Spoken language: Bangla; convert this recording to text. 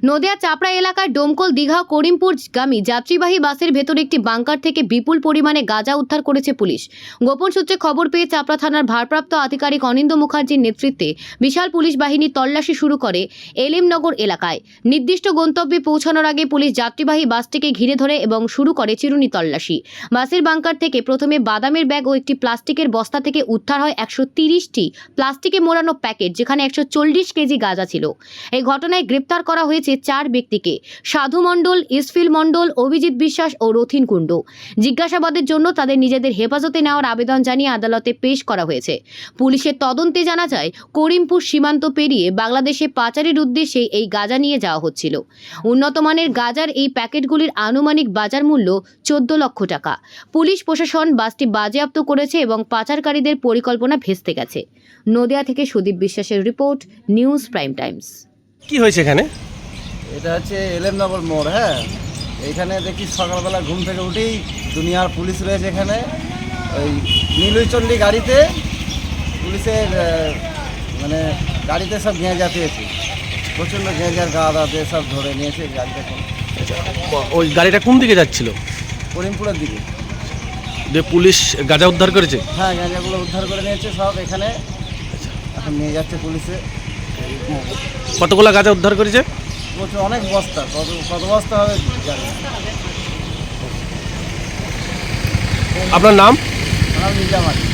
নদিয়া চাপড়া এলাকার ডোমকল দীঘা করিমপুর গামী যাত্রীবাহী বাসের ভেতর একটি বাংকার থেকে বিপুল পরিমাণে গাঁজা উদ্ধার করেছে পুলিশ। গোপন সূত্রে খবর পেয়ে চাপড়া থানার ভারপ্রাপ্ত আধিকারিক অনিন্দ মুখার্জির নেতৃত্বে বিশাল পুলিশ বাহিনী তল্লাশি শুরু করে এলিমনগর এলাকায়। নির্দিষ্ট গন্তব্যে পৌঁছানোর আগে পুলিশ যাত্রীবাহী বাসটিকে ঘিরে ধরে এবং শুরু করে চিরুনি তল্লাশি। বাসের বাংকার থেকে প্রথমে বাদামের ব্যাগ ও একটি প্লাস্টিকের বস্তা থেকে উদ্ধার হয় 130টি প্লাস্টিকে মোড়ানো প্যাকেট, যেখানে 140 কেজি গাঁজা ছিল। এই ঘটনায় গ্রেপ্তার করা হয়েছে 4 ব্যক্তিকে: সাধু মণ্ডল, ইসফিল মণ্ডল, অভিজিৎ বিশ্বাস ও রথিন কুণ্ডু। জিজ্ঞাসাবাদের জন্য তাদের নিজেদের হেফাজতে নেওয়ার আবেদন জানিয়ে আদালতে পেশ করা হয়েছে। পুলিশের তদন্তে জানা যায়, করিমপুর সীমান্ত পেরিয়ে বাংলাদেশে পাচারের উদ্দেশ্যে এই গাঁজা নিয়ে যাওয়া হচ্ছিল। উন্নত মানের গাঁজার এই প্যাকেটগুলির আনুমানিক বাজার মূল্য 14 লক্ষ টাকা। পুলিশ প্রশাসন বাসটি বাজেয়াপ্ত করেছে এবং পাচারকারীদের পরিকল্পনা ভেস্তে গেছে। নদিয়া থেকে সুদীপ বিশ্বাসের রিপোর্ট, নিউজ প্রাইম টাইমস। কি হয়েছে এখানে? এটা হচ্ছে এলেমনগর মোড়। হ্যাঁ, এইখানে দেখি সকালবেলা ঘুম থেকে উঠেই দুনিয়ার পুলিশ রয়েছে এখানে। ওই নীলচণ্ডী গাড়িতে পুলিশের মানে গাড়িতে সব গেঁজা পেয়েছে, প্রচণ্ড গেঁজার গাঁদাতে সব ধরে নিয়েছে গাড়িটা। ওই গাড়িটা কোন দিকে যাচ্ছিল? করিমপুরের দিকে। যে পুলিশ গাঁজা উদ্ধার করেছে? হ্যাঁ, গাঁজাগুলো উদ্ধার করে নিয়েছে সব এখানে, এখন নিয়ে যাচ্ছে পুলিশে। কতগুলো গাঁজা উদ্ধার করেছে? প্রচুর, অনেক বস্তা, কত বস্তা হবে জানি না। আপনার নাম? আমার নিজামাতি।